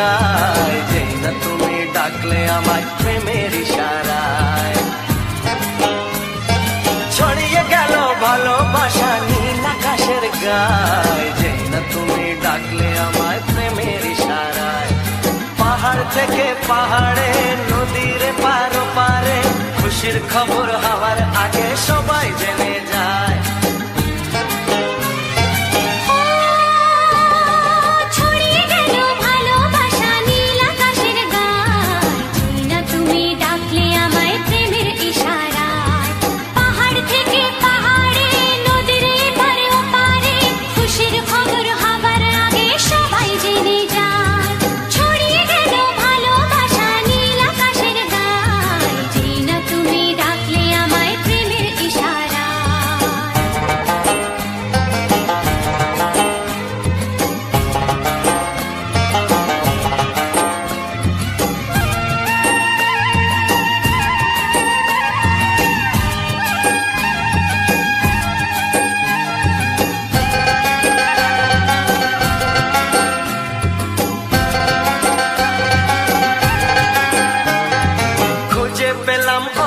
গায়, যেই না তুমি ডাকলে আমায় প্রেমের ইশারায়। ছড়িয়ে গেল ভালোবাসা নীল আকাশের গায়, যেই না তুমি ডাকলে আমায় প্রেমের ইশারায়। পাহাড় থেকে পাহাড়ে, নদীর পার পারে, খুশির খবর হওয়ার আগে সবাই জেনে যায়।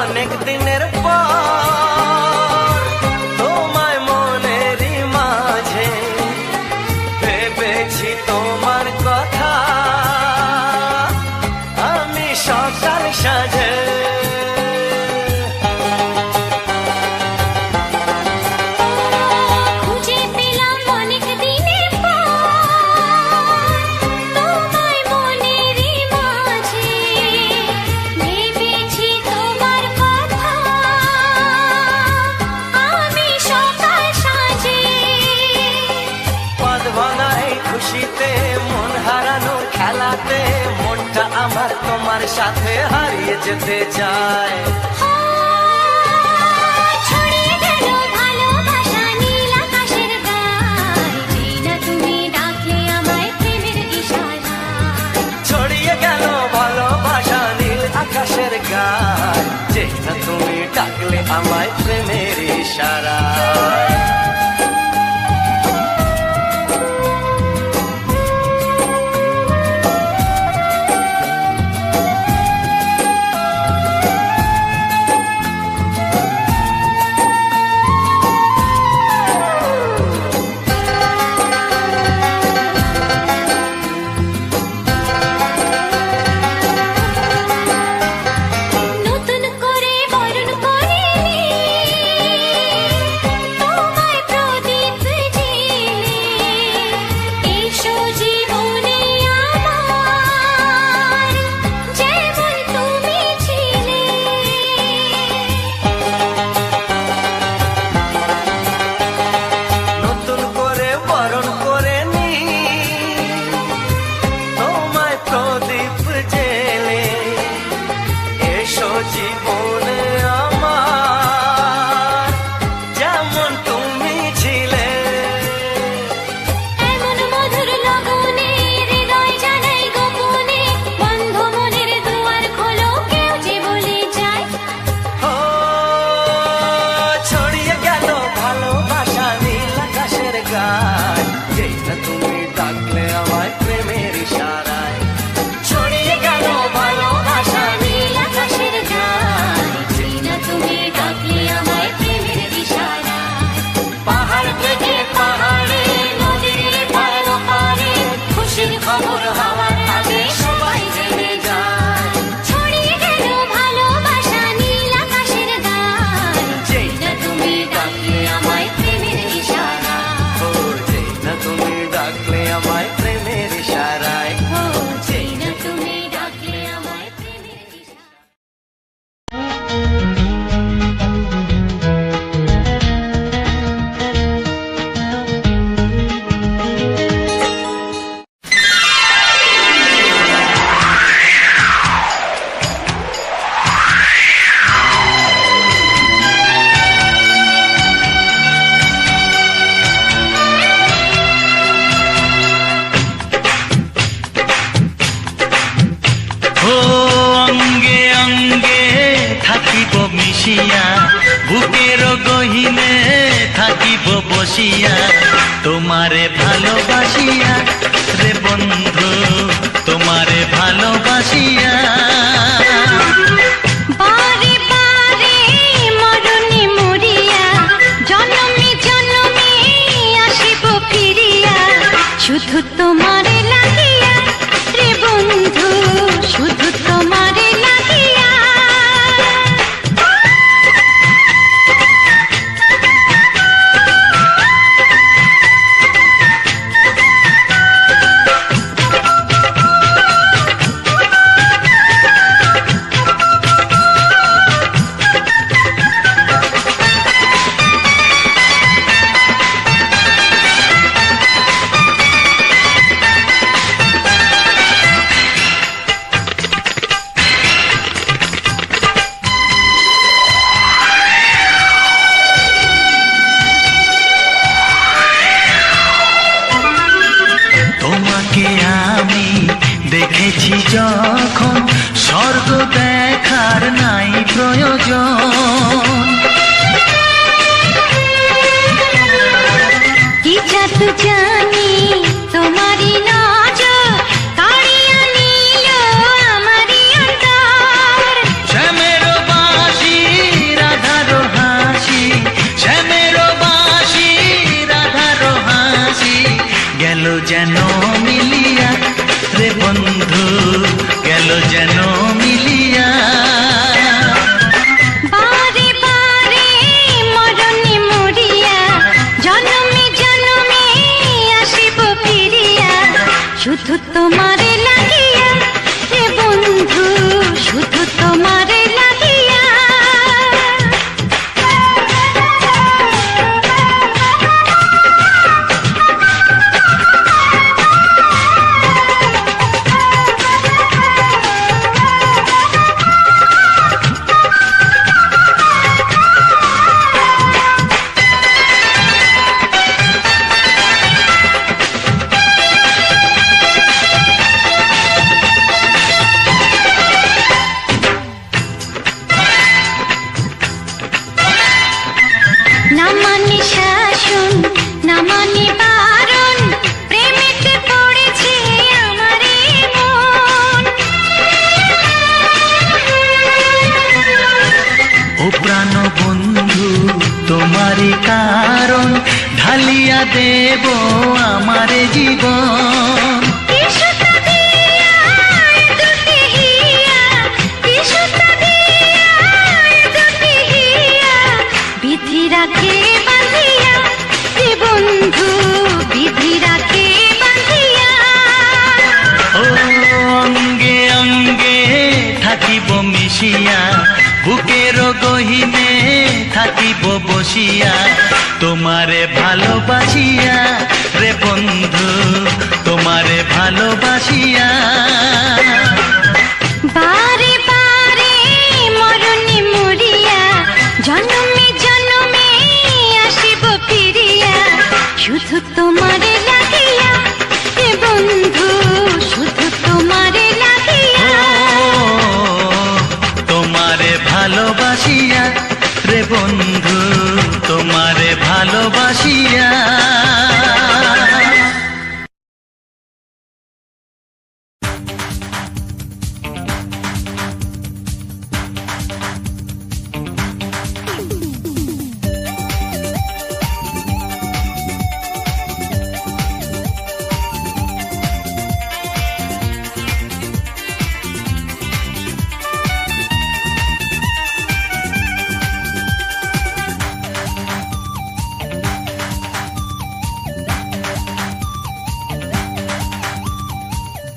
অনেক দিনের পর তোমায় মনেরই মাঝে, ভেবেছি তোমার কথা আমি সকাল সাজে। খুশিতে মন হারানোর খেলাতে মনটা আমার তোমার সাথে হারিয়ে যেতে চায়। ছড়িয়ে গেল ভালোবাসা নীল আকাশের গায়, যেই না তুমি ডাকলে আমায় প্রেমের ইশারায়। ছড়িয়ে গেল ভালোবাসা নীল আকাশের গায়, যেই না তুমি ডাকলে আমায় প্রেমের ইশারায়। জীবনে আমার যেমন তুমি ছিলে, এমন মধুর লগনে হৃদয় জানাই গোপনে, বন্ধ মনের দুয়ার খোলো কেউ যে বলে যায়। ও ছড়িয়ে গেল ভালোবাসা নীল আকাশের গায়, যেই না তুমি ডাকলে আমায় প্রেমের ইশারায়। ছড়িয়ে গেল ভালোবাসা নীল আকাশের গায়, যেই না তুমি ডাকলে আমায় প্রেমের ইশারায়। পাহাড় থেকে পাহাড়ে, নদীর পার পারে, খুশির খবর হওয়ার আগে সবাই জেনে যায়। ছড়িয়ে গেল ভালোবাসা নীল আকাশের গায়, যেই না তুমি ডাকলে আমায় প্রেমের ইশারায়। ও যেই না তুমি ডাকলে আমায় প্রেমের ইশারায়। ও যেই না তুমি ডাকলে আমায় প্রেমের ইশারায়। অঙ্গে অঙ্গে থাকিব মিশিয়া, বুকের গহিনে থাকিব বসিয়া, তোমারে ভালোবাসিয়া রে বন্ধু, তোমারে ভালোবাসিয়া। বারে বারে মরণে মরিয়া জনমে জনমে আসিব ফিরিয়া, শুধু তোমারে লাগিয়া রে বন্ধু, শুধু তোমারে লাগিয়া। তোমাকে আমি দেখেছি যখন, স্বর্গ দেখার নাই প্রয়োজন। কি জাদু জানি তোমারই নজর কাড়িয়া নিল আমারই অন্তর। শ্যামের বাঁশি রাধার হাসি, শ্যামের বাঁশি রাধার হাসি, গেল যেন মিলিয়া রে বন্ধু, গেল যেন মিলিয়া। বারে বারে মরণে মরিয়া জনমে জনমে আসিব ফিরিয়া, শুধু তোমারে লাগিয়া রে বন্ধু, শুধু তোমারে লাগিয়া। না মানে শাসন, না মানে বারণ, প্রেমেতে পড়েছে আমারে মন। ও প্রাণ বন্ধু তোমারই কারণ, ঢালিয়া দেব আমারে জীবন। কিসুতা দিয়া দুটি হিয়া, কিসুতা দিয়া দুটি হিয়া, বিধি রাখে বাঁধিয়া রে বন্ধু, বিধি রাখে বাঁধিয়া। ও অঙ্গে অঙ্গে থাকিব মিশিয়া, বুকের গহিনে থাকিব বসিয়া, তোমারে ভালোবাসিয়া রে বন্ধু, তোমারে ভালোবাসিয়া। বারে বারে মরণে মরিয়া জনমে জনমে আসিব ফিরিয়া, শুধু তোমারে লাগিয়া রে বন্ধু, শুধু তোমারে লাগিয়া। তোমারে ভালোবাসিয়া রে বন্ধু, তোমারে ভালোবাসিয়া।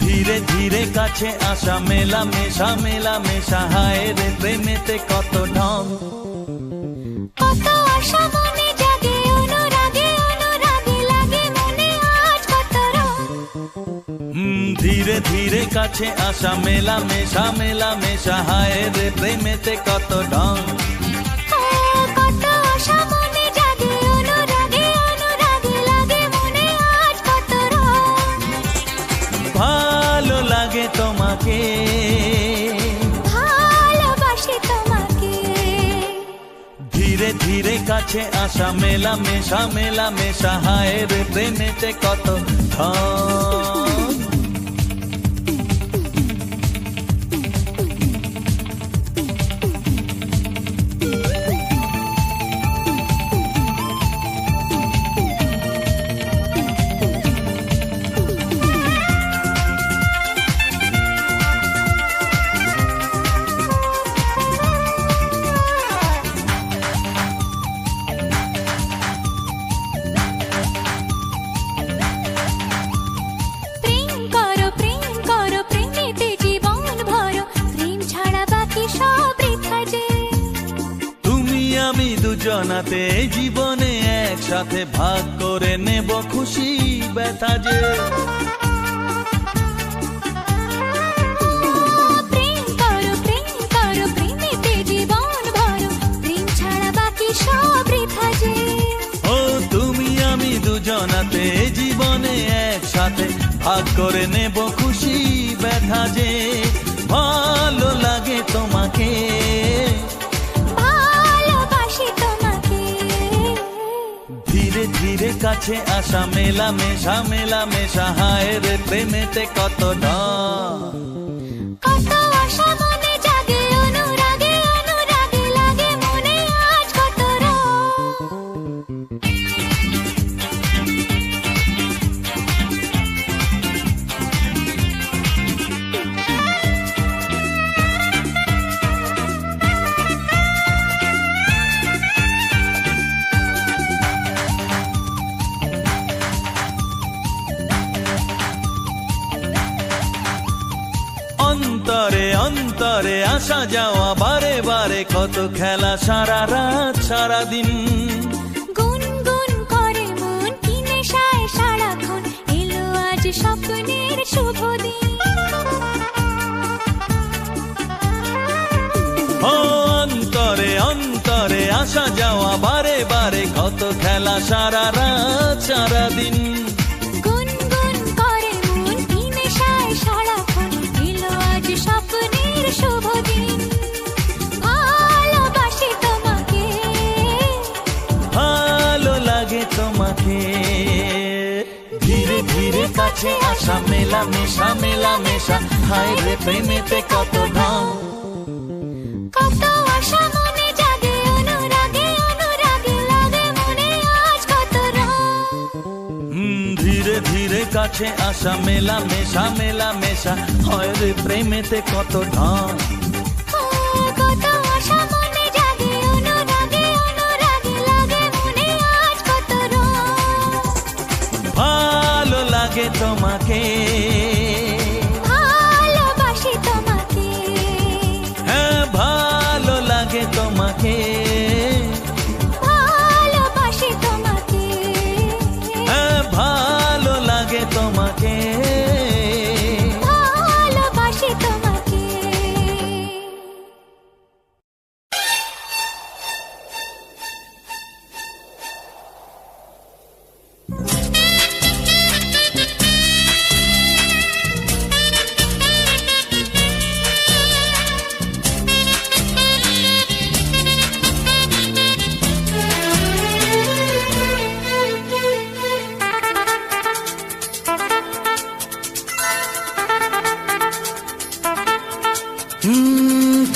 ধীরে ধীরে কাছে আসা, মেলা মেশা, হায় রে প্রেমেতে কত ঢং। কত আশা মনে জাগে, অনুরাগে অনুরাগে লাগে মনে আজ কত রং। ধীরে ধীরে কাছে আসা, মেলা মেশা, হায় রে প্রেমেতে কত ঢং। কত আশা মনে জাগে, অনুরাগে অনুরাগে লাগে মনে আজ কত রং। ভালো লাগে তোমাকে, ভালোবাসি তোমাকে। ধীরে ধীরে কাছে আসা, মেলা মেশা, হায় রে প্রেমেতে কত ঢং। দুজনাতে জীবনে একসাথে ভাগ করে নেব খুশি ব্যথা যে। প্রেম করো প্রেমেতে জীবন ভরো, প্রেম ছাড়া বাকি সব বৃথা যে। ও তুমি আমি দুজনাতে জীবনে একসাথে ভাগ করে নেব খুশি ব্যথা যে। ভালো লাগে তোমাকে, ভালোবাসি তোমাকে। ধীরে ধীরে কাছে আসা মেলামেশা মেলামেশা, হায় রে প্রেমেতে কত ঢং। কত আশা মনে জাগে, অনুরাগে অনুরাগে লাগে মনে আজ কত রং। অন্তরে অন্তরে আসা যাওয়া বারে বারে, কত খেলা সারা রাত সারা দিন। গুনগুন করে মন কি নেশায় সারাক্ষণ, এলো আজ স্বপ্নের শুভ দিন। ও অন্তরে অন্তরে আসা যাওয়া বারে বারে, কত খেলা সারা রাত সারা দিন। গুনগুন করে মন কি নেশায় সারাক্ষণ, এলো আজ স্বপ্নের শুভ দিন। ভালোবাসি তোমাকে, ভালো লাগে তোমাকে। ধীরে ধীরে কাছে আসা মেলামেশা মেলামেশা, হায় রে প্রেমেতে কত ঢং। কত আশা মনে জাগে, অনুরাগে অনুরাগে লাগে মনে আজ কত রং। ধীরে ধীরে কাছে আসা মেলামেশা মেলামেশা, হয় রে প্রেমেতে কত ঢং। কত আশা মনে জাগে, অনুরাগে অনুরাগে লাগে মনে আজ কত রং। ভালো লাগে তোমাকে, ভালোবাসি তোমাকে, হ্যাঁ ভালো লাগে তোমাকে, ভালোবাসি তোমাকে, হ্যাঁ ভালো লাগে তোমাকে। ভালোবাসি তোমাকে।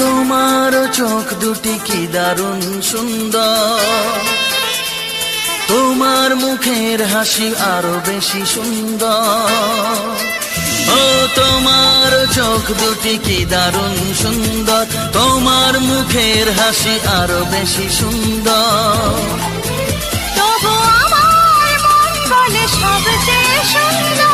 তোমার চোখ দুটি কি দারুণ সুন্দর, তোমার মুখের হাসি আরো বেশি সুন্দর। ও তোমার চোখ দুটি কি দারুণ সুন্দর, তোমার মুখের হাসি আরো বেশি সুন্দর। তবু আমার মন বলে সবচেয়ে সুন্দর,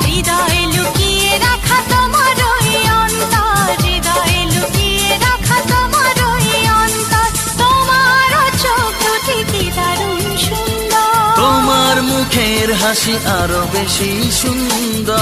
হৃদয়ে লুকিয়ে রাখা তোমার ওই অন্তর, হৃদয়ে লুকিয়ে রাখা তোমার ওই অন্তর। তোমার চোখ দুটি কি দারুণ সুন্দর, তোমার মুখের হাসি আরো বেশি সুন্দর।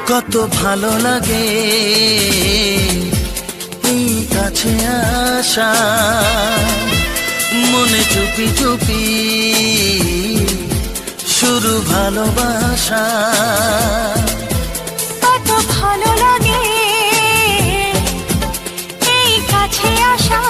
কত ভালো লাগে এই কাছে আসা, মনে চুপি চুপি শুরু ভালোবাসা। কত ভালো লাগে এই কাছে আসা,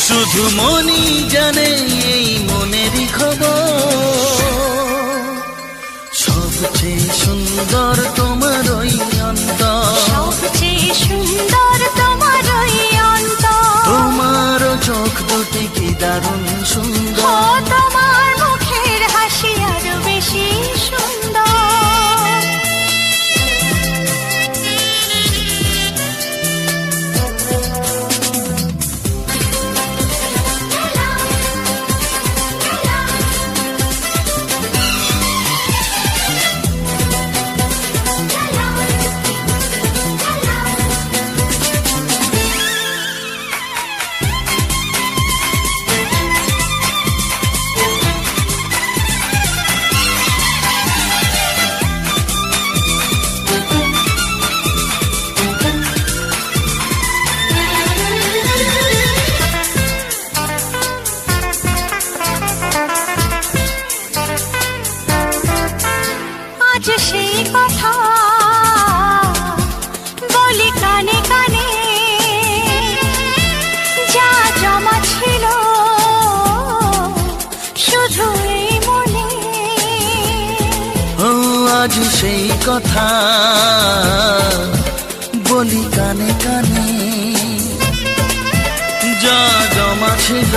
শুধু মনই জানে এই মনেরই খবর, সবচেয়ে সুন্দর তোমার ওই অন্তর, সবচেয়ে সুন্দর তোমার ওই অন্তর। তোমার চোখ দুটি কি দারুণ সুন্দর, ও তোমার মুখের হাসি আরো বেশি সুন্দর। আজ সেই কথা বলি কানে কানে, যা জমা ছিল শুধু এই মনে। ও আজ সেই কথা বলি কানে কানে, যা জমা ছিল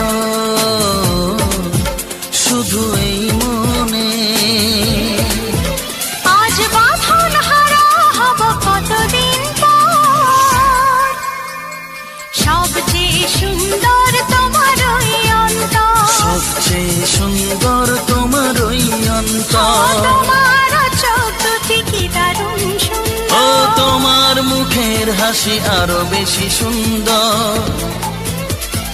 শুধু এই মনে। আজ বাঁধন হারা হব কতদিন পর, সবচেয়ে সুন্দর তোমার ওই অন্তর, সবচেয়ে সুন্দর তোমার ওই অন্তর, তোমার চোখ দুটি কি দারুণ ও সুন্দর। তোমার মুখের হাসি আরো বেশি সুন্দর,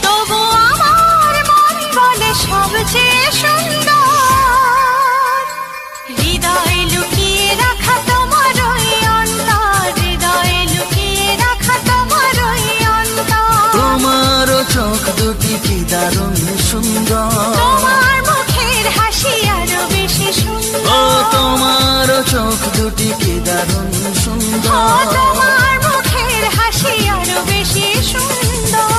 তবু আমার মন বলে সবচেয়ে সুন্দর। হৃদয়ে লুকিয়ে রাখা তোমার ওই অন্তর, হৃদয়ে লুকিয়ে রাখা তোমার ওই অন্তর। তোমার চোখ দুটি কি দারুণ সুন্দর, তোমার মুখের হাসি আরো বেশি ও সুন্দর। তোমার চোখ দুটি কি দারুণ ও সুন্দর। তোমার মুখের হাসি আরো বেশি সুন্দর।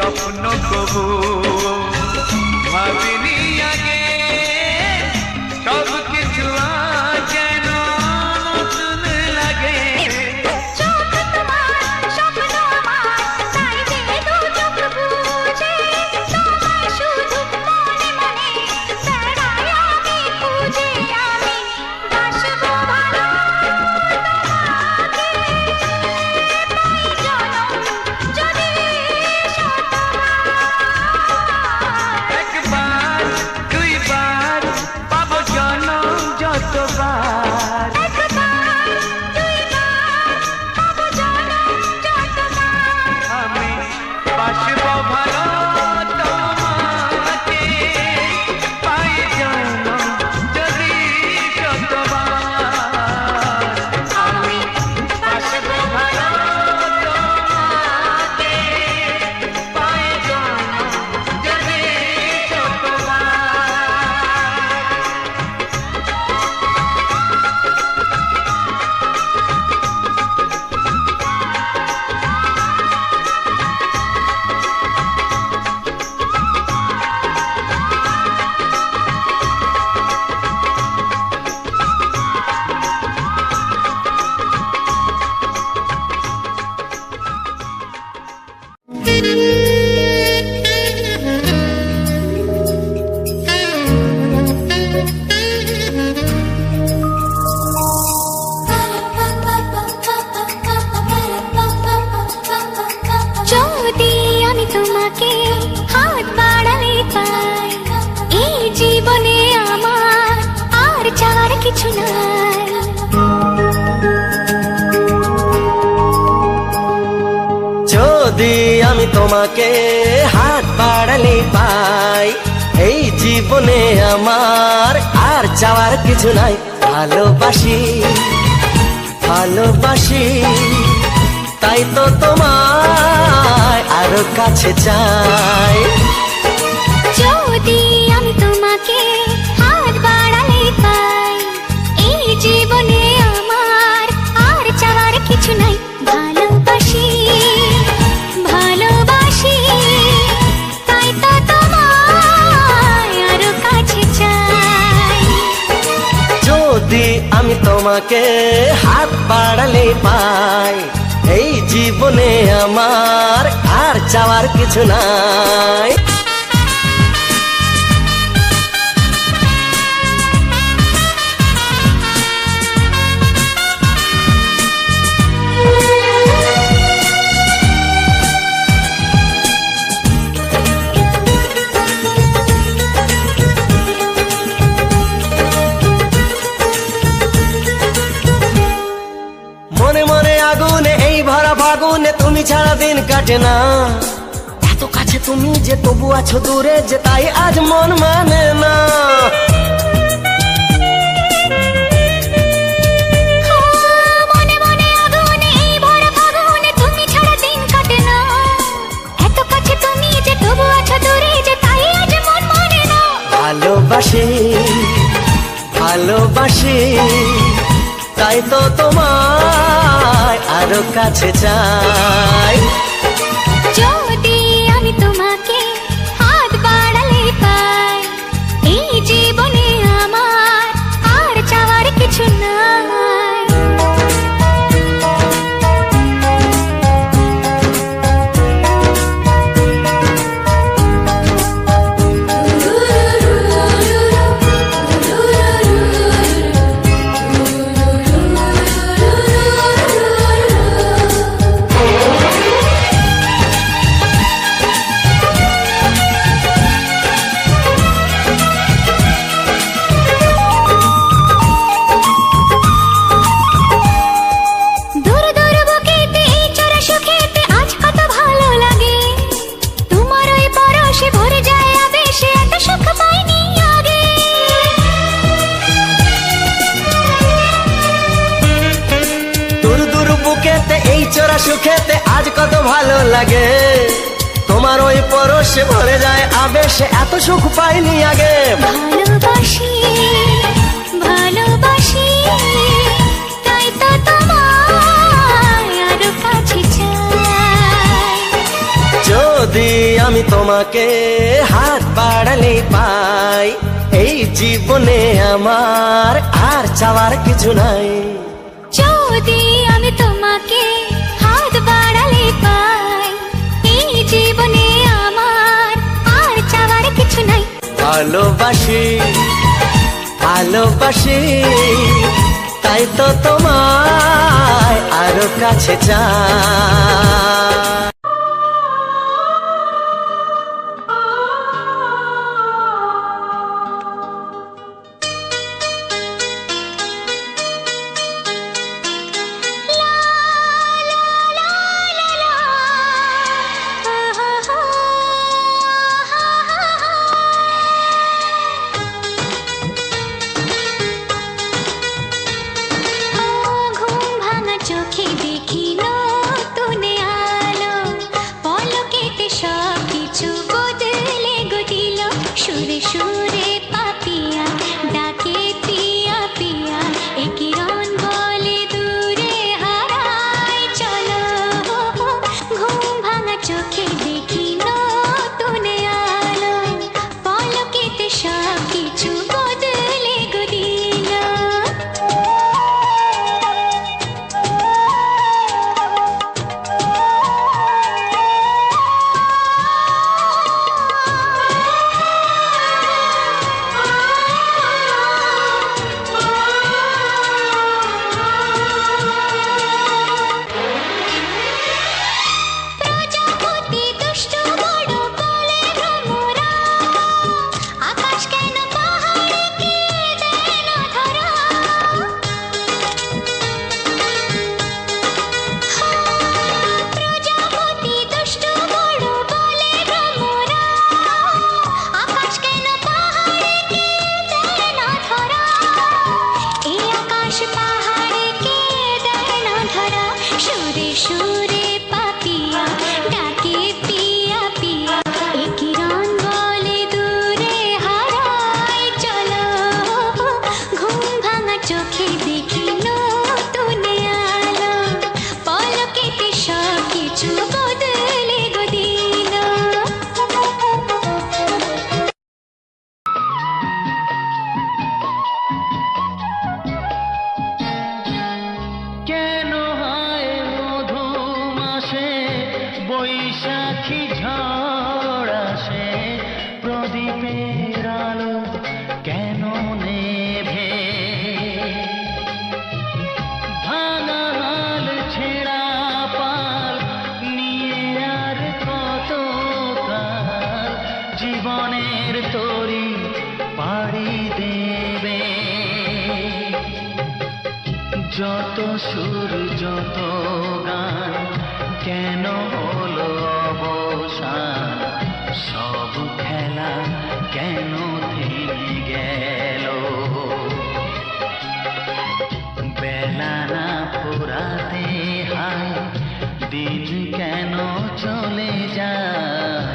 স্বপ্ন কবু ভাবিনি আগে, সব কিছু আজ যেন নতুন লাগে। চোখ তোমার স্বপ্ন আমার, তাই যে দু চোখ বুঝে তোমায় শুধু মনে মনে বেড়াই আমি খুঁজে। আমি বাসবো ভালো তোমাকে, পাই জনম যদি শতবার। একবার দুইবার পাবো জনম যতবার, একবার দুইবার পাবো জনম যতবার। আমি বাসবো ভালো তোমাকে, পাই জনম যদি যতবার। আমি বাসবো ভালো তোমাকে, পাই জনম যদি যতবার। যদি আমি তোমাকে হাত বাড়ালে পাই, এই জীবনে আমার আর চাওয়ার কিছু নাই। যদি আমি তোমাকে হাত বাড়ালে পাই, এই জীবনে আমার আর চাওয়ার কিছু নাই। ভালোবাসি ভালোবাসি, তাই তো তোমায় আরো কাছে চাই। যদি আমি তোমাকে হাত বাড়ালে পাই, এই জীবনে আমার আর চাওয়ার কিছু নাই। ভালোবাসি ভালোবাসি, তাই তো তোমায় আরো কাছে চাই। যদি আমি তোমাকে হাত বাড়ালে পাই, এই জীবনে আমার আর চাওয়ার কিছু নাই। মনে মনে আগুনে এই ভরা ফাগুনে তুমি ছাড়া দিন কাটে না। এত কাছে তুমি যে তবু আছো দূরে, যে তাই আজ মন মানে না। মনে মনে আগুনে এই ভরা ফাগুনে তুমি ছাড়া দিন কাটে না। এত কাছে তুমি যে তবু আছো দূরে, যে তাই আজ মন মানে না। ভালোবাসি ভালোবাসি, তাই তো তোমায় আরো কাছে চাই। যদি আমি তোমাকে হাত বাড়ালে পাই, এই জীবনে আমার আর চাওয়ার কিছু নাই। চোরা সুখেতে আজ কত ভালো লাগে, তোমার ওই পরশে ভরে যায় আবেশে, এত সুখ পাইনি আগে। ভালোবাসি ভালোবাসি, তাই তো তোমায় আরো কাছে চাই। যদি তোমাকে হাত বাড়ালে পাই, এই জীবনে আমার আর চাওয়ার কিছু নাই। যদি আমি তোমাকে হাত বাড়ালে পাই, এই জীবনে আমার আর চাওয়ার কিছু নাই। ভালোবাসি ভালোবাসি, তাই তো তোমায় আরো কাছে চাই। ঘুম ভাঙা চোখে দেখি নতুন আলো, পলকেতে সব কিছু বদলে গো দিল। সুরে সুরে পাপিয়া ডাকে পিয়া পিয়া, এ কিরণ বলে দূরে হারায় চলো। ঘুম ভাঙা চোখে দেখি নতুন আলো, পলকেতে সব কিছু বদলে গো দিল। প্রজাপতি দুষ্ট বড় বলে ভ্রমরা, আকাশ কেন পাহাড়কে দেয় না ধরা। প্রজাপতি দুষ্ট বড় বলে ভ্রমরা, আকাশ কেন পাহাড়কে দেয় না ধরা। এই আকাশ পাহাড়কে দেয় না ধরা। সুরে সুরে পাপিয়া ডাকে পিয়া পিয়া, এ কিরণ বলে দূরে হারায় চলো। ঘুম ভাঙা চোখে দেখি নতুন আলো, পলকেতে সব কিছু বদলে গো দিল। কেন হয় মধু মাসে বৈশাখী ঝড় আসে, প্রদীপের আলো কেন নেভে। ভাঙা হাল ছেঁড়া পাল নিয়ে আর কত কাল জীবনের তরি পাড়ি দেবে। যত সুর যত গান কেন হলো অবসান, সব খেলা কেন থেমে গেল। বেলা না ফুরাতে হায় দিন কেন চলে যায়,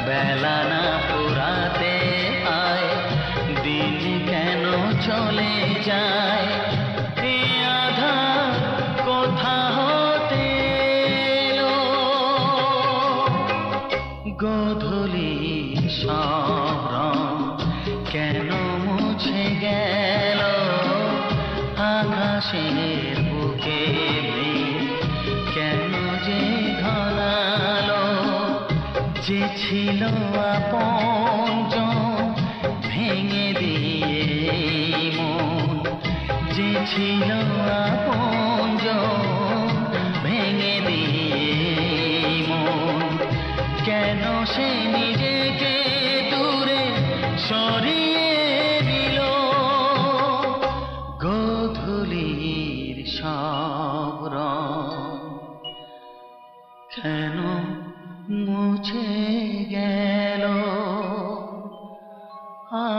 বেলা না ফুরাতে হায় দিন কেন চলে যায়। এ আধার কোথা হতে এলো, গোধূলি সব রং কেন মুছে গেল। আকাশের বুকে মেঘ কেন যে ঘনালো, যে ছিল আপনজন ভেঙে দিয়ে মন, যে ছিল আপনজন ভেঙে দিয়ে মন। কেন সে নিজেকে দূরে সরিয়ে দিল, গোধূলির সব রং কেন মুছে গেল।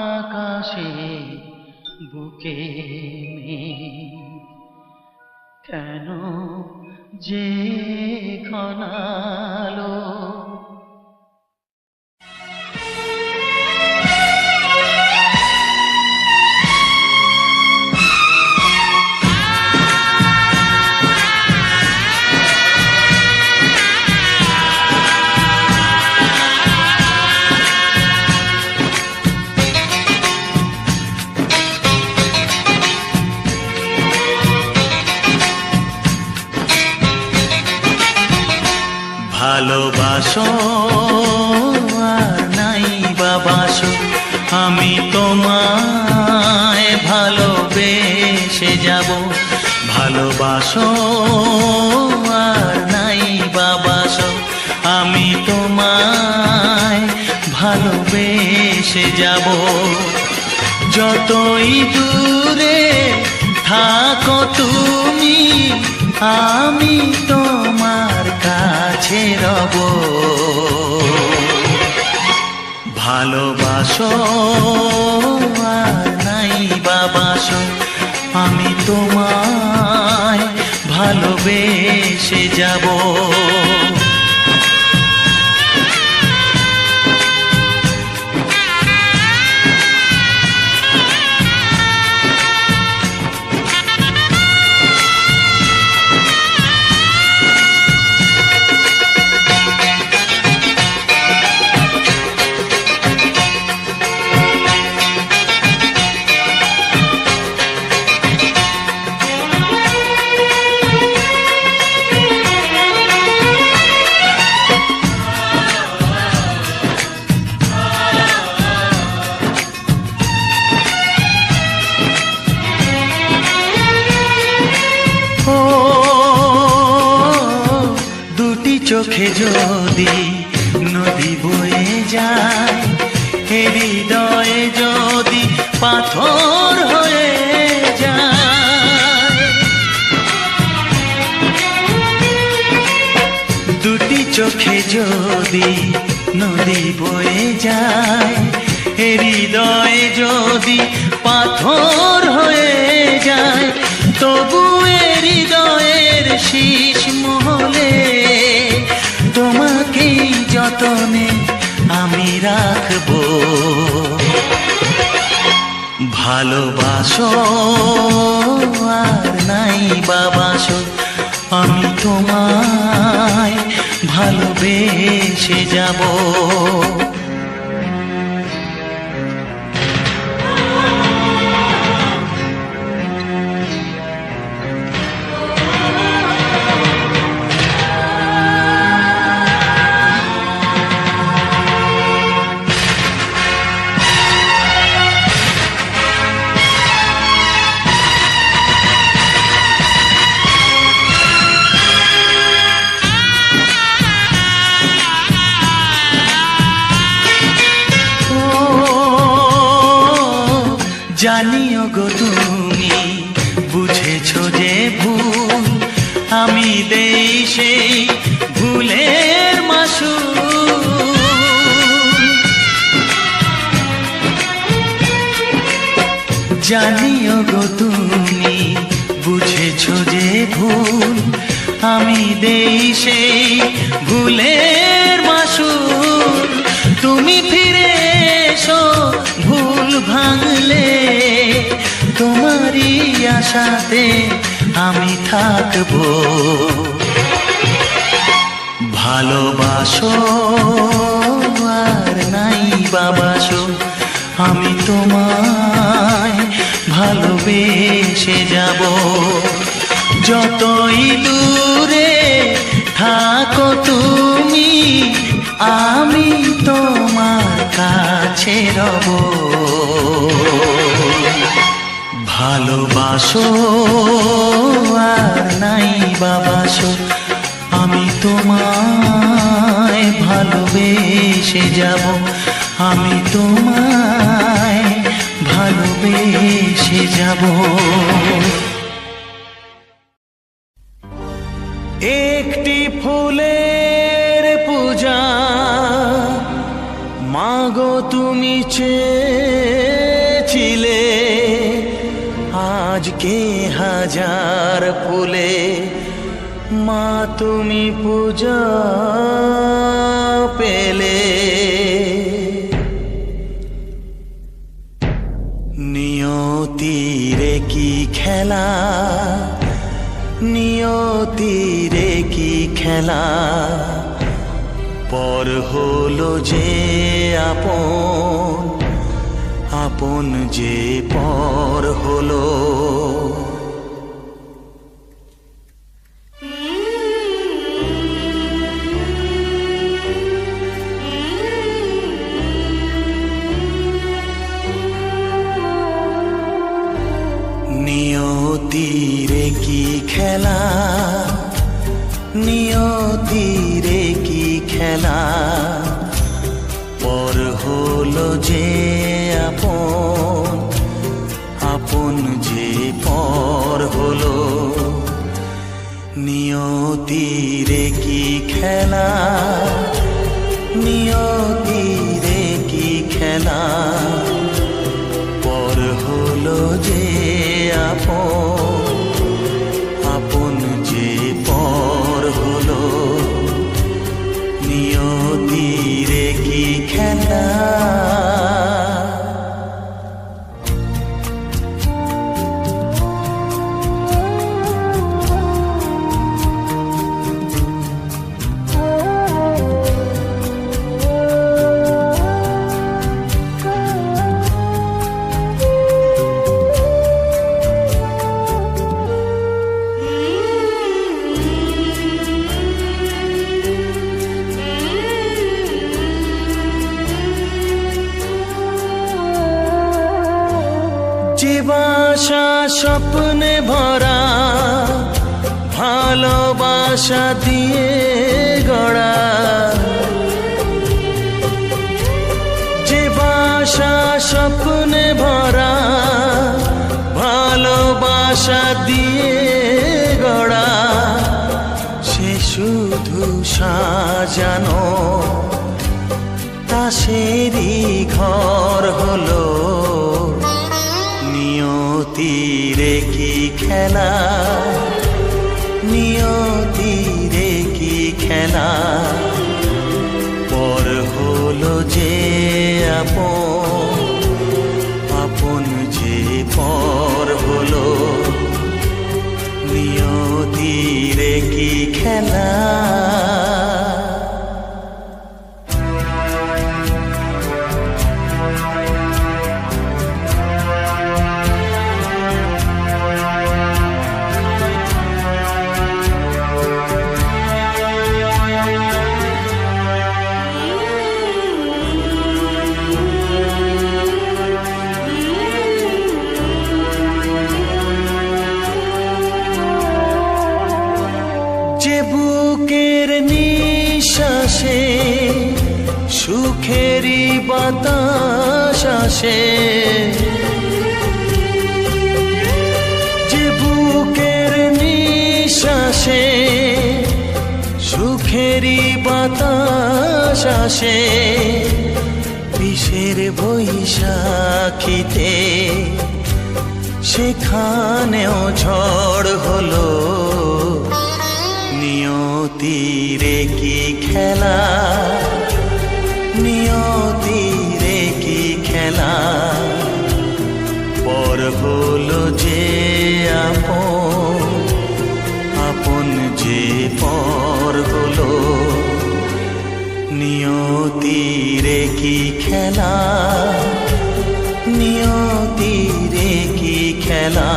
আকাশে বুকে মেঘ কেন যে ঘনালো। ভালোবাসো আর নাই বাবাসো, আমি তোমায় ভালোবেসে যাব। ভালোবাসো আর নাই বাবাসো, আমি তোমায় ভালোবেসে যাব। যতই দূরে থাকো তুমি, আমি তোমার কাছে রব। ভালোবাসো আর নাই বাবাসো, আমি তোমায় ভালোবেসে যাব। চোখে যদি নদী বয়ে যায়, হৃদয়ে যদি পাথর হয়ে যায়। দুটি চোখে যদি নদী বয়ে যায়, হৃদয়ে যদি পাথর হয়ে যায়, তবু হৃদয়ের শীষ মহলে তোমাকে যতনে আমি রাখবো। ভালোবাসো আর নাই বাবাসো, আমি তোমায় ভালোবেসে যাব। জানিও গো তুমি বুঝেছো যে ভুল, আমি দেই সেই ভুলের মাসুল। জানিও গো তুমি বুঝেছো যে ভুল, আমি দেই সেই ভুলের মাসুল। তুমি ফিরে এসো ভুল ভাঙলে, তোমারই আশাতে আমি থাকবো। ভালোবাসো আর নাই বাবাসো, আমি তোমায় ভালোবেসে যাব। যতই দূরে থাকো তুমি, আমি তোমার কাছে রব। ভালোবাসো আর নাই বাবাসো, আমি তোমায় ভালোবেসে যাব। আমি তোমায় ভালোবেসে যাব। একটি ফুলের পূজা মাগো তুমি চেয়েছিলে, আজকে হাজার ফুলে মা তুমি পূজা পেলে। নিয়তিরে কি খেলা, নিয়তিরে কি খেলা, পর হলো যে আপন, আপন যে পর হলো। কি খেলা, নিয়তিরে কি খেলা, পর হলো যে আপন, আপন যে পর হলো। নিয়তিরে কি খেলা, নিয়তিরে কি খেলা, পর হলো যে আপন, আপন যে পর হলো। নিয়তিরে কি খেলা। যে বাসা স্বপ্নে ভরা, ভালোবাসা দিয়ে গড়া, যে বাসা স্বপ্নে ভরা, ভালোবাসা দিয়ে গড়া, সে শুধু সাজানো তাসেরই ঘর হলো। নিয়তিরে কি খেলা, নিয়তিরে কি খেলা, পর হলো যে আপন, আপন যে পর হলো। নিয়তিরে কি খেলা। যে বুকের নিঃশ্বাসে সুখেরই বাতাস আসে, যে বুকের নিঃশ্বাসে সুখেরই বাতাস আসে, বিষের বৈশাখীতে সেখানেও ঝড় হলো। নিয়তিরে কি খেলা, নিয়তিরে কি খেলা, পর হলো যে আপন, আপন যে পর হলো। নিয়তিরে কি খেলা, নিয়তিরে কি খেলা,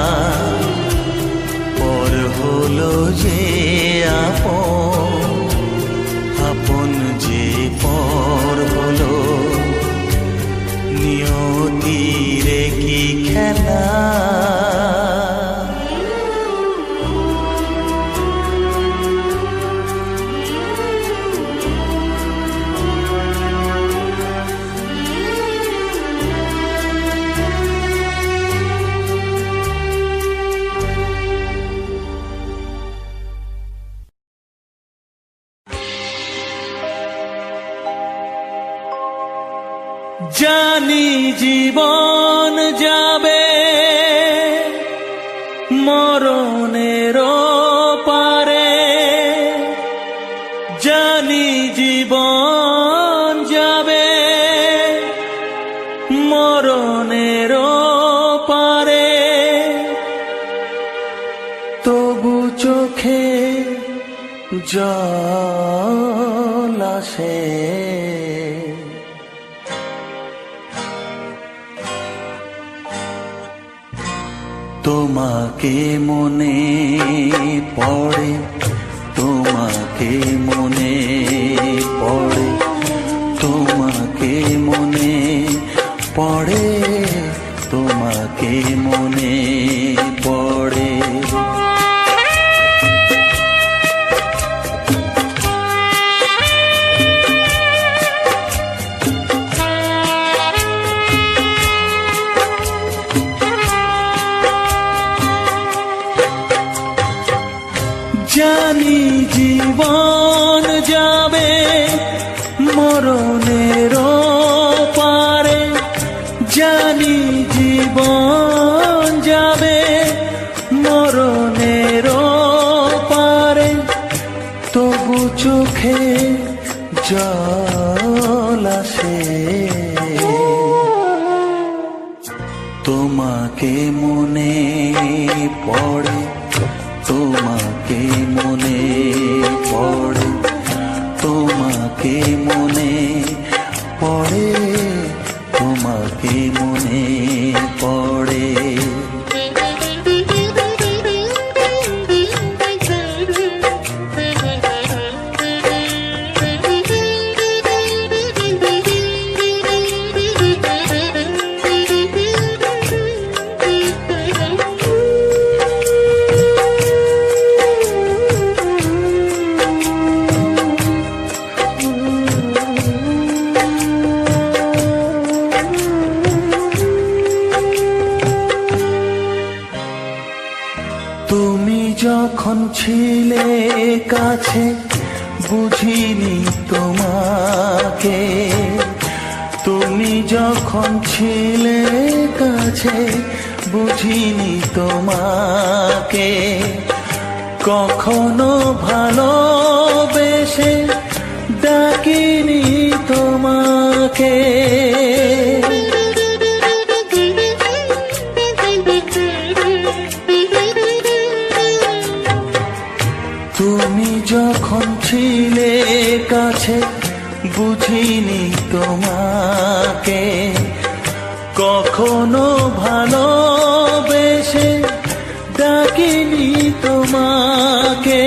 পর হলো যে আপন, আপন যে পর হলো। নিয়তিরে কি খেলা। জানি জীবন যাবে মরণের পারে, জানি জীবন যাবে মরণের পারে, তবু চোখে জল আসে। তোমাকে মনে পড়ে, তোমাকে মনে পড়ে, তোমাকে মনে পড়ে, তোমাকে মনে পড়ে। জানি জীবন যাবে মরণের পারে, জানি জীবন যাবে মরণের পারে, তবু চোখে জল আসে তোমাকে মনে পড়ে, তোমাকে মনে পড়ে, তোমাকে মনে পড়ে, তোমাকে মনে পড়ে। তুমি যখন ছিলে কাছে বুঝিনি তোমাকে, তুমি যখন ছিলে কাছে বুঝিনি তোমাকে, কখনো ভালোবেসে ডাকিনি তোমাকে। তুমি যখন ছিলে কাছে বুঝিনি তোমাকে, কখনো ভালোবেসে ডাকিনি তোমাকে।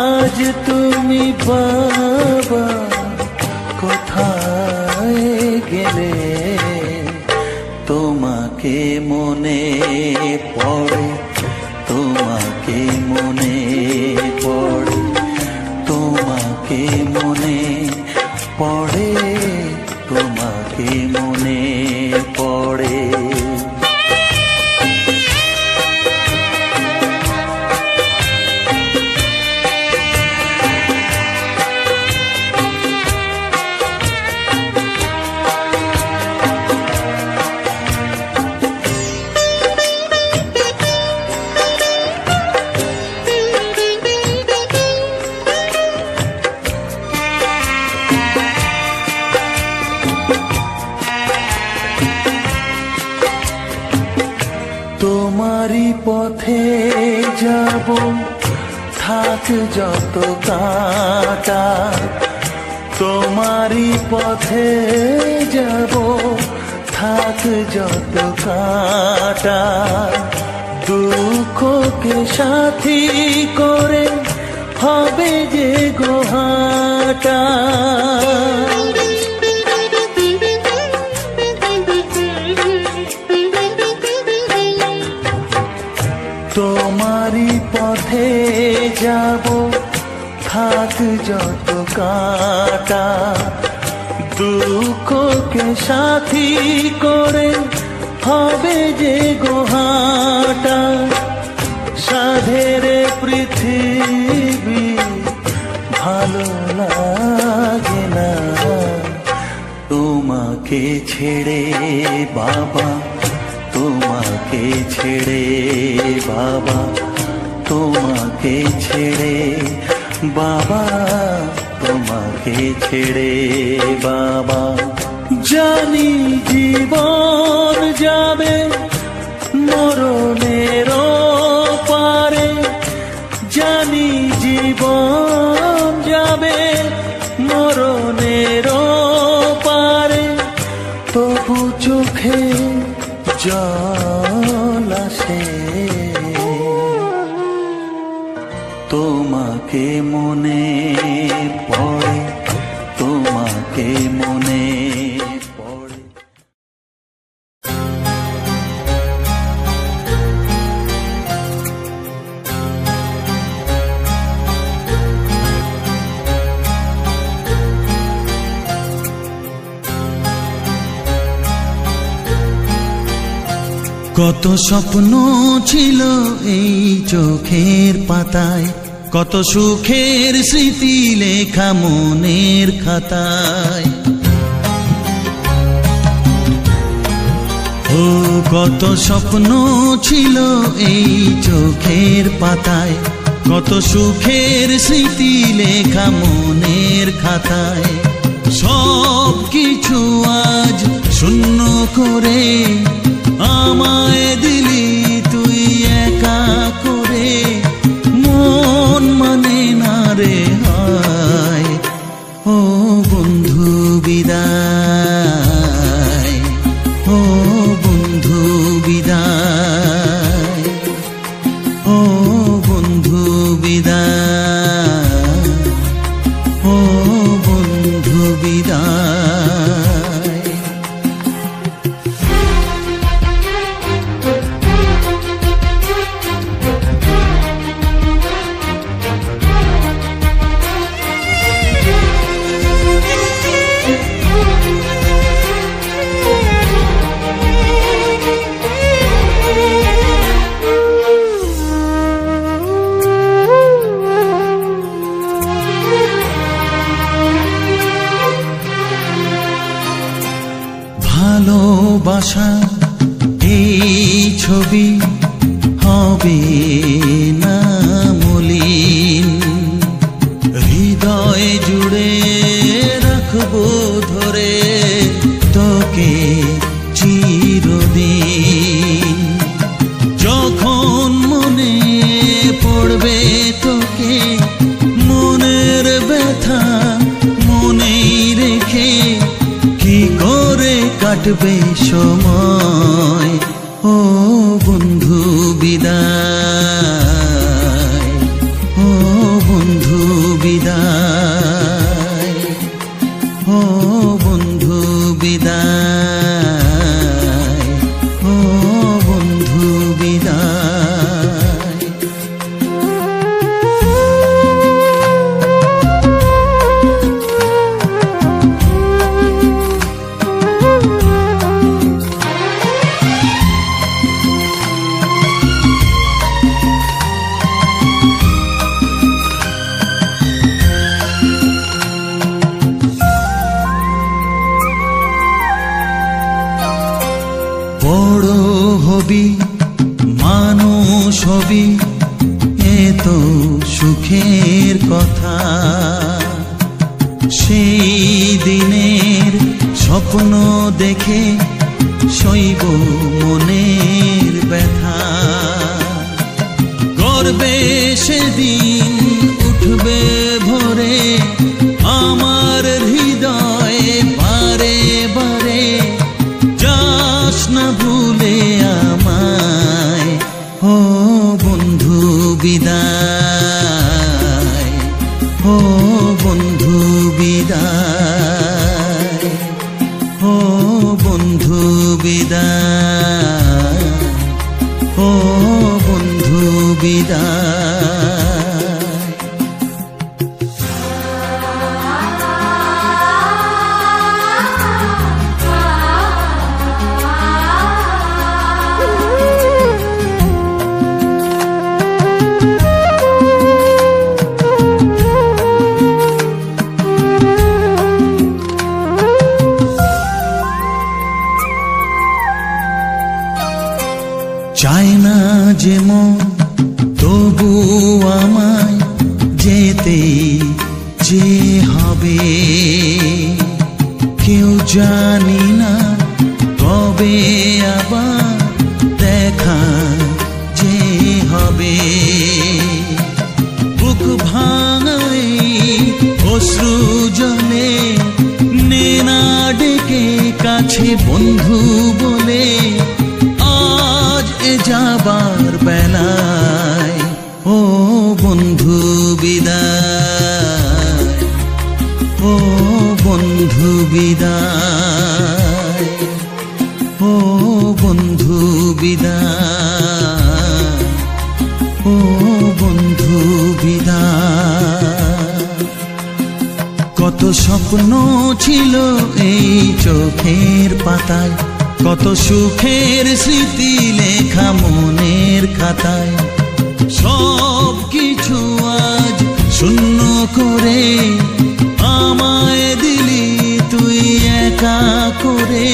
আজ তুমি বাবা কোথায় গেলে, তোমাকে মনে পড়ে, তোমাকে মনে পড়ে, তোমাকে মনে পড়ে, তোমাকে মনে পড়ে। তোমারই পথে যাব থাক যত কাঁটা, তোমারই পথে যাব থাক যত কাঁটা, দুঃখকে সাথী করে হবে যে গোহাটা। তোমারই পথে যাব থাক যত কাঁটা, দুঃখকে সাথী করে হবে যে গোহাটা। সাধের পৃথিবী ভালো লাগে না তোমাকে ছেড়ে বাবা, তোমাকে ছেড়ে বাবা, তোমাকে ছেড়ে বাবা, তোমাকে ছেড়ে বাবা। জানি জীবন যাবে মরণের পারে, জানি জীবন যাবে মরণের পারে, তবু চোখে জল আসে তোমাকে মনে পড়ে, তোমাকে মনে পড়ে। কত স্বপ্ন ছিল এই চোখের পাতায়, কত সুখের স্মৃতি লেখা মনের খাতায়। ও কত স্বপ্ন ছিল এই চোখের পাতায়, কত সুখের স্মৃতি লেখা মনের খাতায়। সব কিছু আজ শূন্য করে আমায় দিলি তুই একা করে, মন মানে না রে হায়। ও বন্ধু বিদায়, ও বন্ধু বিদায়, ও বন্ধু বিদায়, ও বন্ধু বিদায়। ভালোবাসা এই ছবি হবে না মলিন, হৃদয় জুড়ে রাখবো ধরে তোকে চিরদিন। যখন মনে পড়বে তোকে, মনের ব্যথা মনেই রেখে কি করে কাটবে সময়। ও বন্ধু বিদায়, ও বন্ধু বিদায়, ও বন্ধু বিদায়, ও বন্ধু বিদায়। বড় হবি মানুষ হবি, এ তো সুখের কথা। সেই দিনের স্বপ্ন দেখে সইব মনের ব্যথা। গর্বে সেদিন উঠবে ভরে আমার হৃদয়ে বারে বারে, যাস না ভুলে আমায়। ও বন্ধু বিদায়, ও বন্ধু বিদায়, ও বন্ধু বিদায়, ও বন্ধু বিদায়। চায় না যে মন তবু আমায় যেতে যে হবে, কেউ জানি না কবে আবার দেখা যে হবে। বুক ভাঙাই অশ্রু জলে নে না ডেকে কাছে বন্ধু বলে, আজ এ যাবার বেলায়। ও বন্ধু বিদায়, ও বন্ধু বিদায়, ও বন্ধু বিদায়, ও বন্ধু বিদায়। কত স্বপ্ন ছিল এই চোখের পাতায়, কত সুখের স্মৃতি লেখা মনের খাতায়, সব কিছু আজ শূন্য করে আমায় দিলি তুই একা করে।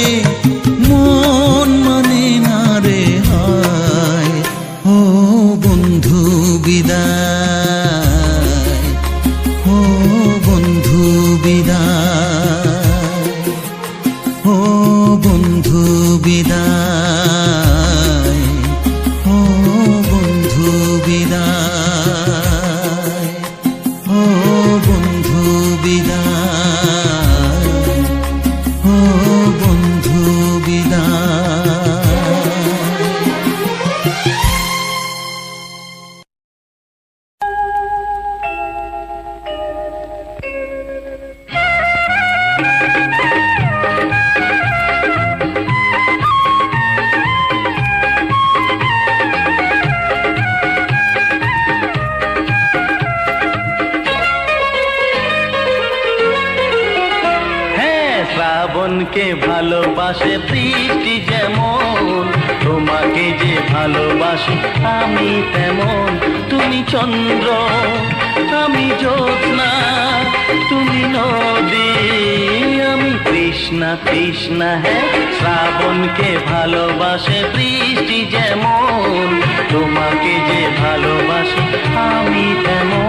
মন মানে না রে হায়, ও বন্ধু বিদায়, ও বন্ধু বিদায়, ও বন্ধু বিদায়, ও বন্ধু বিদায়, ও বন্ধু বিদায়, ও বন্ধু বিদায়। শ্রাবণকে ভালোবাসে বৃষ্টি যেমন, তোমাকে যে ভালোবাসি আমি তেমন। তুমি চন্দ্র আমি জ্যোৎস্না, তুমি নদী আমি তৃষ্ণা তৃষ্ণা। হ্যাঁ শ্রাবণকে ভালোবাসে বৃষ্টি যেমন, তোমাকে যে ভালোবাসি আমি তেমন।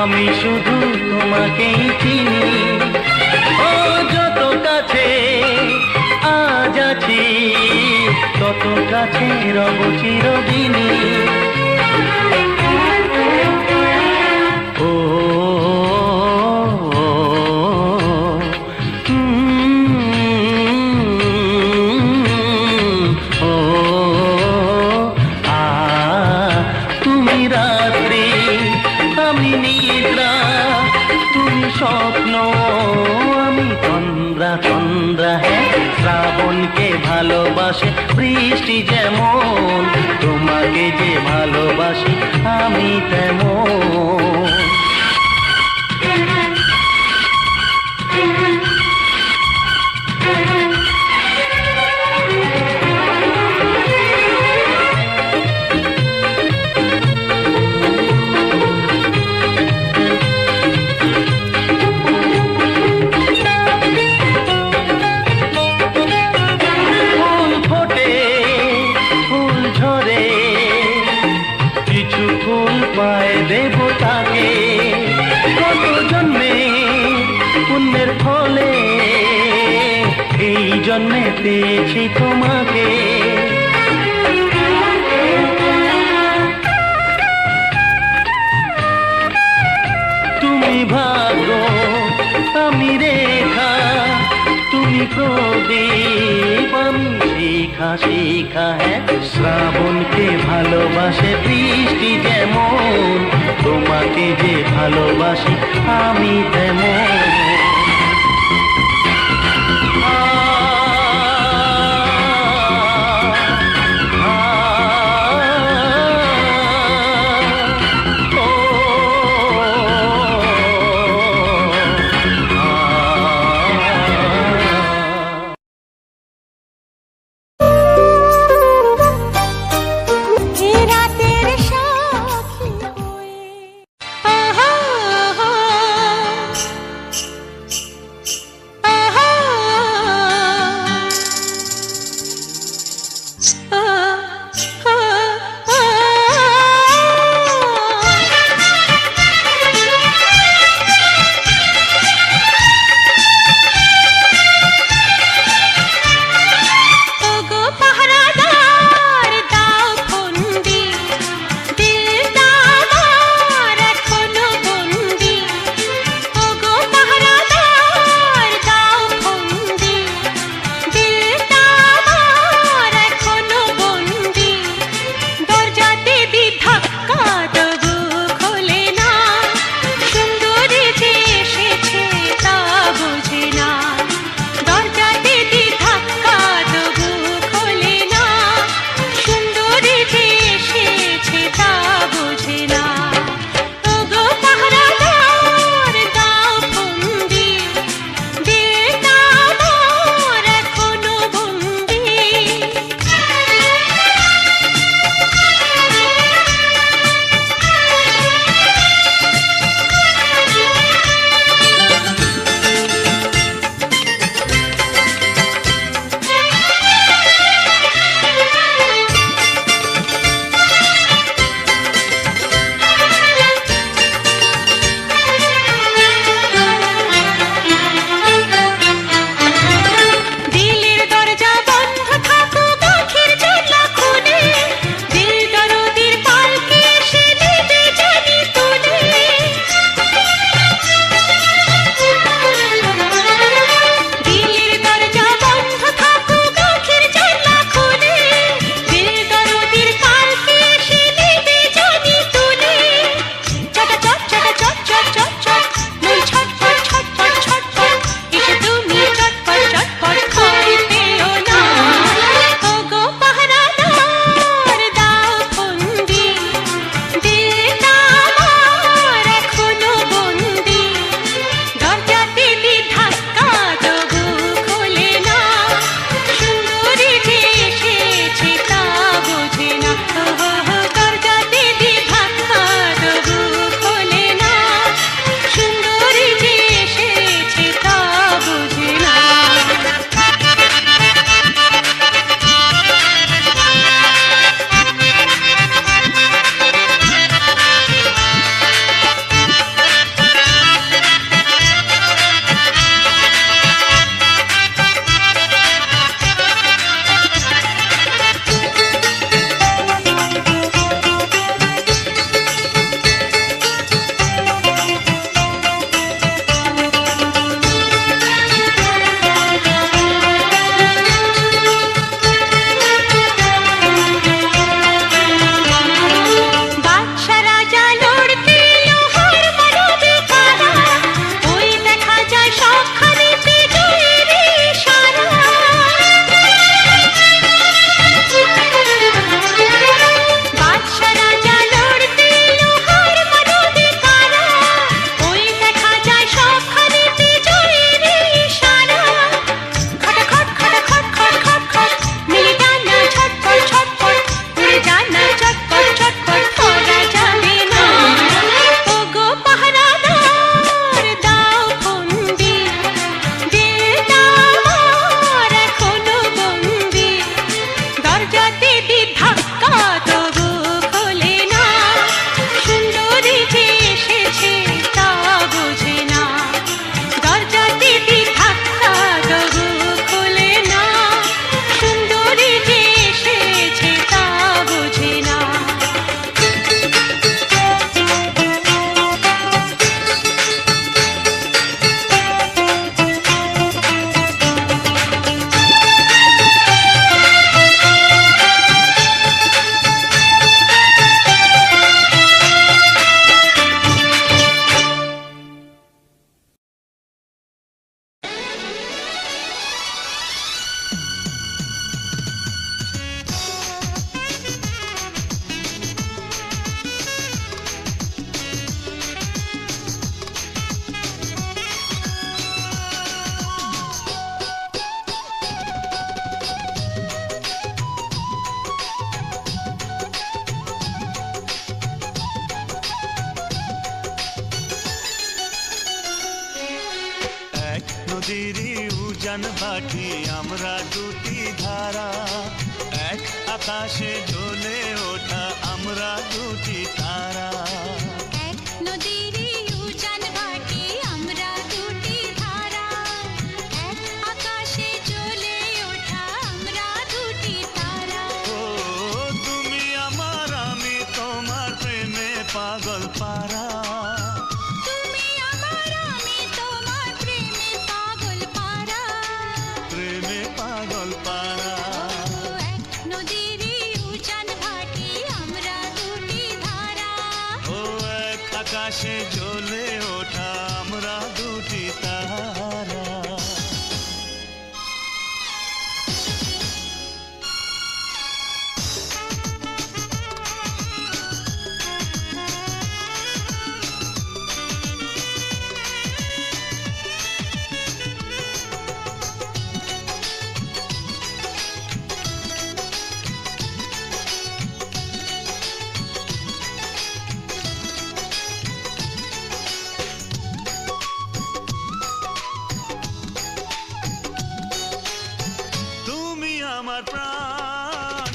আমি শুধু তোমাকেই চিনি, ও যত কাছে আজ আছি তত কাছে রব চিরদিনই। ও তুমি রাত্রি আমি নিদ্রা, তুমি স্বপ্ন আমি তন্দ্রা তন্দ্রা। হ্যাঁ শ্রাবণকে ভালোবাসে বৃষ্টি যেমন, তোমাকে যে ভালোবাসি আমি তেমন। দেবতাকে কত জন্মে পুণ্যের ফলে এই জন্মে পেয়েছি তোমাকে। তুমি ভাগ্য আমি রেখা, তুমি প্রদীপ আমি শিখা শিখা। হ্যাঁ শ্রাবণকে ভালোবাসে বৃষ্টি যেমন, তোমাকে যে ভালোবাসি আমি তেমন। নদীরই উজান ভাটি আমরা দুটি ধারা, এক আকাশে জ্বলে ওঠা আমরা দুটি তারা। এক নদীরই উজান ভাটি আমরা দুটি ধারা, এক আকাশে জ্বলে ওঠা আমরা দুটি তারা। ও তুমি আমার আমি তোমার প্রেমে পাগল পারা, তুমি আমার আমি তোমার প্রেমে পাগল পারা। প্রেমে পাগল পারা। এক নদীরই উজান ভাটি আমরা দুটি ধারা, ও এক আকাশে জ্বলে ওঠা আমরা দুটি তারা। তুমি আমার প্রাণ,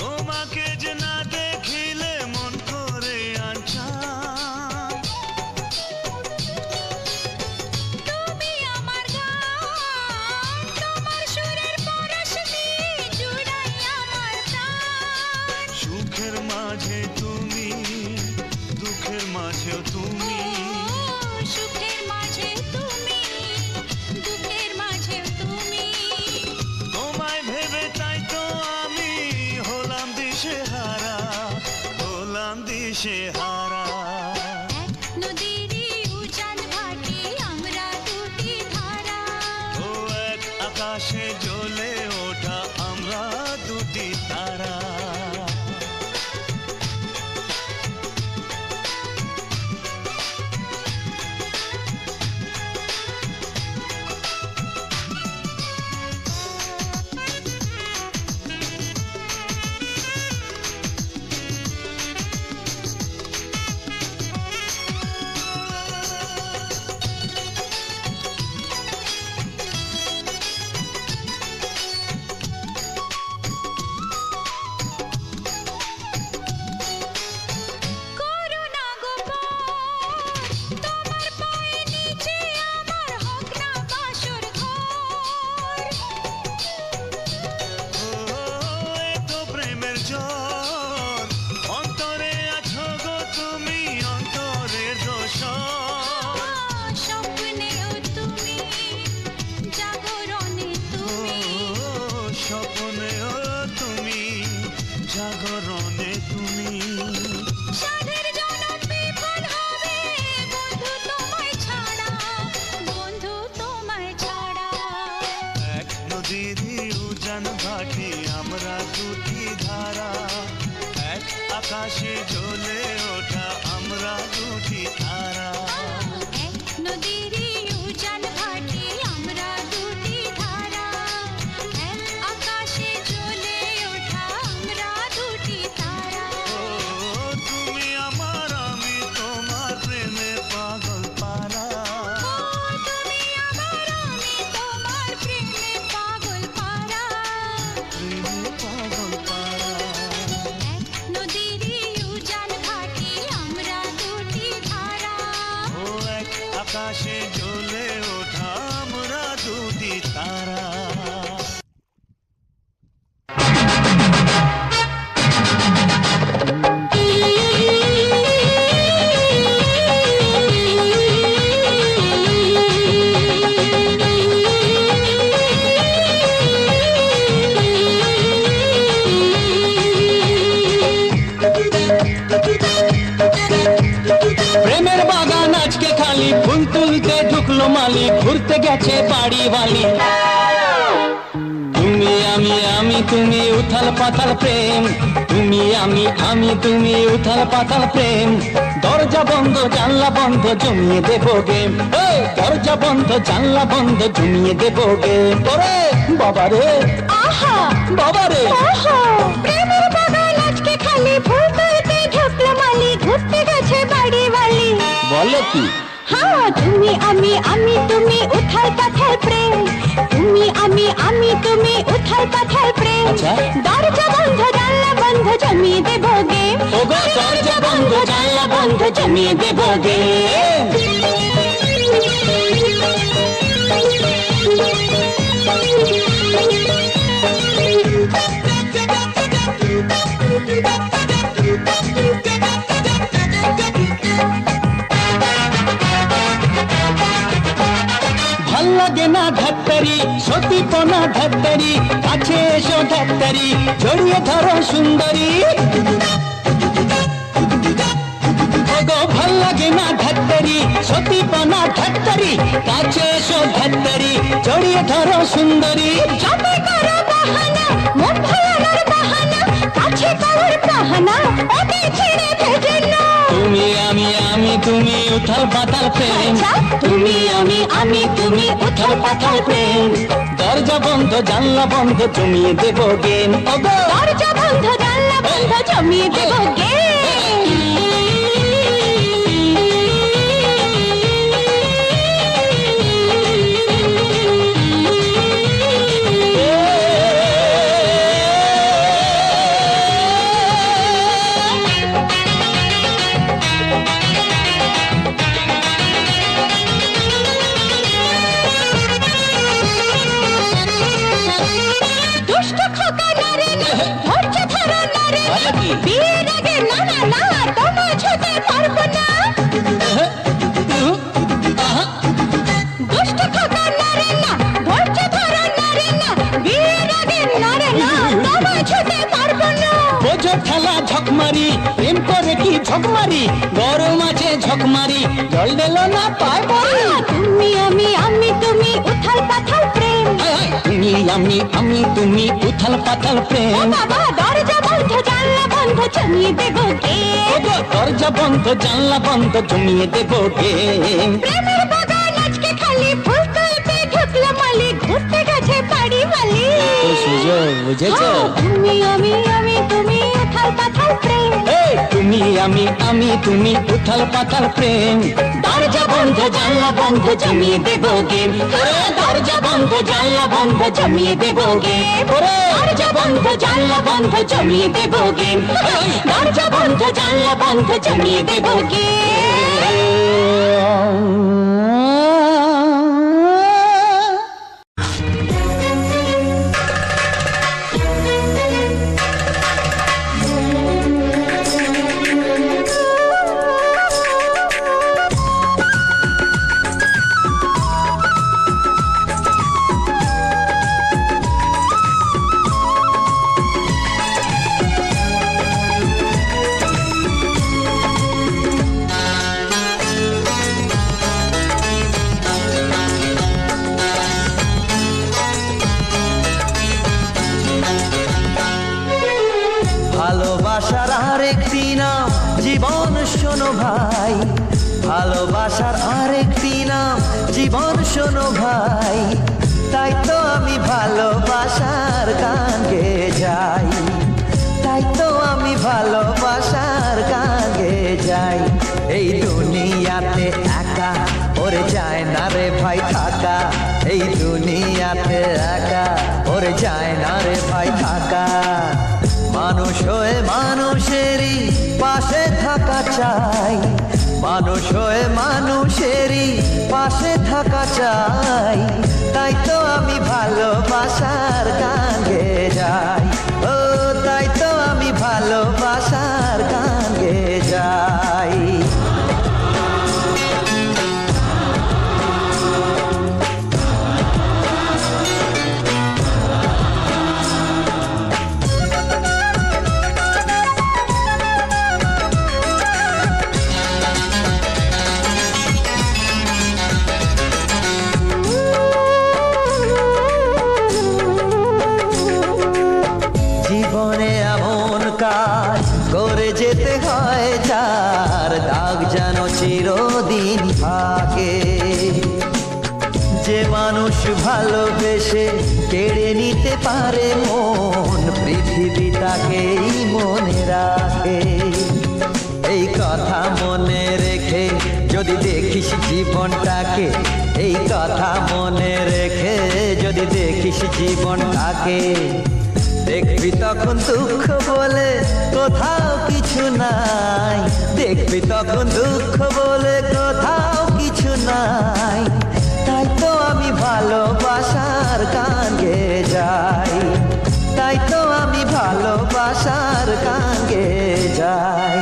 তোমাকে যে না দেখিলে মন করে আনছান। তুমি আমার গান, তোমার সুরের পরশ দিয়ে জুড়াই আমার প্রাণ। সুখের মাঝে তুমি, দুঃখের মাঝেও তুমি, সুখের মাঝে তুমি, দুঃখের মাঝে তুমি। তোমায় ভেবে তাই তো আমি হলাম দিশেহারা, হলাম দিশেহারা। এক নদীরই উজান ভাটি আমরা দুটি ধারা, ও এক আকাশে জ্বলে ওঠা আমরা দুটি তারা। করুণা গোপন, তোমার পায়ে নিচে আমার হোক না বাসর ঘর। ও এ তো প্রেমের জ্বর, অন্তরে আছো গো তুমি অন্তরের দোসর। স্বপ্নেও তুমি, জাগরণে তুমি। স্বপ্নেও তুমি, জাগরণে তুমি। সাধের জনম বিফল হবে বন্ধু তোমায় ছাড়া, বন্ধু তোমায় ছাড়া। এক নদীরই উজান ভাটি আমরা দুটি ধারা, এক আকাশে জ্বলে ওঠা আমরা দুটি তারা। এক নদীরই উজান ভাটি আমরা দুটি ধারা, এক আকাশে জ্বলে ওঠা আমরা দুটি তারা। ও তুমি আমার আমি তোমার প্রেমে পাগল পারা, তুমি আমার আমি তোমার প্রেমে পাগল পারা। প্রেমে পাগল পারা। এক নদীরই উজান ভাটি আমরা দুটি ধারা, ও এক আকাশে জ্বলে ওঠা আমরা দুটি তারা। প্রেমের বাগান আজকে খালি, ফুল তুলতে ঢুকলো মালি, ঘুরতে গেছে বাড়ি বালি। তুমি আমি তুমি উথাল পাতাল প্রেম, তুমি আমি তুমি উথাল পাতাল প্রেম। দরজা বন্ধ জানলা বন্ধ জমিয়ে দেবো গেম, দরজা বন্ধ জানলা বন্ধ জমিয়ে দেবো গেম। ওরে বাবারে, আহা বাবারে, ওহো, প্রেমের বাগান আজকে খালি, ফুল তুলতে ঢুকলো মালি, ঘুরতে গেছে বাড়ি বালি। বলো কি হ্যাঁ তুমি আমি তুমি উথাল পাথাল প্রেম, তুমি আমি তুমি উথাল পাথাল প্রেম। আচ্ছা। দরজা বন্ধ জানলা বন্ধ জমিয়ে দেব গে, ওগো দরজা বন্ধ জানলা বন্ধ জমিয়ে দেব গে। ভাল লাগে না ধাত্তারি সতীপনা ধাত্তারি, কাছে এসো ধাত্তারি জড়িয়ে ধরো সুন্দরী। ওগো ভাল লাগে না ধাত্তারি সতীপনা ধাত্তারি, কাছে এসো ধাত্তারি জড়িয়ে ধরো সুন্দরী। যতই করো বাহানা মন ভালানোর বাহানা, কাছে পাওয়ার বাহানা ওকে ছেড়ে ভেজে না। তুমি আমি তুমি উথাল পাতাল প্রেম, আচ্ছা। তুমি আমি তুমি উথাল পাতাল প্রেম। দরজা বন্ধ জানলা বন্ধ জমিয়ে দেব গেম। ওগো দরজা বন্ধ জানলা বন্ধ জমিয়ে দেব গে। দুষ্ট খোকা নারে না, ধৈর্য ধরো নারে না, বলো কি? বিয়ের আগে না না না তোমায় ছুতে পারবো না। দুষ্ট খোকা নারে না, ধৈর্য ধরো নারে না, বিয়ের আগে নারে না তোমায় ছুতে পারবো না। বোঝো ঠেলা ঝকমারি প্রেম করে কি ঝকমারি, গরম আছে ঝকমারি জল দিল না পায় পরি। তুমি আমি তুমি উথাল পাথাল প্রেম। তুমি আমি তুমি উথাল পাতাল ও প্রেম। বাবা দরজা বন্ধ জানলা বন্ধ জমিয়ে দেব গে। ওগো দরজা বন্ধ জানলা বন্ধ জমিয়ে দেব গেম। প্রেমের বাগান আজকে খালি ফুল তুলতে ঢুকলো মালি, ঘুরতে গেছে বাড়ি মালি। তো সুযোগ বুঝেছো? তুমি আমি তুমি উথাল পাথাল প্রেম। এই তুমি আমি তুমি উথাল পাতাল প্রেম। দরজা বন্ধ জানলা বন্ধ জমিয়ে দেব গেম। দরজা বন্ধ জানলা বন্ধ জমিয়ে দেব গেম। দরজা বন্ধ জানলা বন্ধ জমিয়ে দেব গেম। দরজা বন্ধ জানলা বন্ধ জমিয়ে দেব গেম। ভালোবাসার আরেকটি নাম জীবন শোনো ভাই, ভালোবাসার আরেকটি নাম জীবন শোনো ভাই। তাই তো আমি ভালোবাসার গান গেয়ে যাই, তাই তো আমি ভালোবাসার গান গেয়ে যাই। এই দুনিয়াতে একা ওরে যায় না রে ভাই থাকা, এই দুনিয়াতে একা ওরে যায় না রে ভাই থাকা। মানুষ হয়ে মানুষেরই পাশে থাকা চাই, মানুষ হয়ে মানুষেরই পাশে থাকা চাই। তাই তো আমি ভালোবাসার গান গেয়ে যাই, ও তাই তো আমি ভালোবাসার গান গেয়ে যাই। জীবনে এমন কাজ করে যেতে হয় যার দাগ যেন চিরদিন থাকে। যে মানুষ ভালোবেসে কেড়ে নিতে পারে মন, পৃথিবী তাকেই মনে রাখে। এই কথা মনে রেখে যদি যদি দেখিস জীবনটাকে, এই কথা মনে রেখে যদি দেখিস জীবনটাকে, দেখবি তখন দুঃখ বলে কোথাও কিছু নাই, দেখবি তখন দুঃখ বলে কোথাও কিছু নাই। তাই তো আমি ভালোবাসার গান গেয়ে যাই, তাই তো আমি ভালোবাসার গান গেয়ে যাই।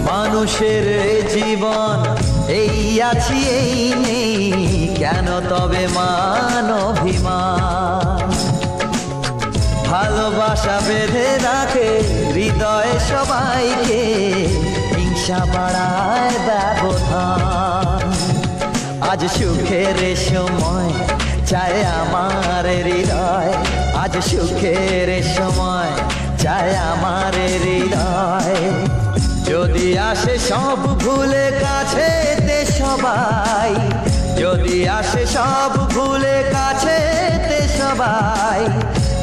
মানুষের জীবন এই আছি এই নেই, কেন তবে মান অভিমান? ভালোবাসা বেঁধে রাখে হৃদয়ে সবাইকে, হিংসা বাড়ায় ব্যবধান। আজ সুখের সময় চায় আমার হৃদয়, আজ সুখের সময় চায় আমার হৃদয়। যদি আসে সব ভুলে কাছে তে সবাই, যদি আসে সব ভুলে কাছে তে সবাই,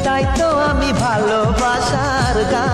তাই তো আমি ভালোবাসার গান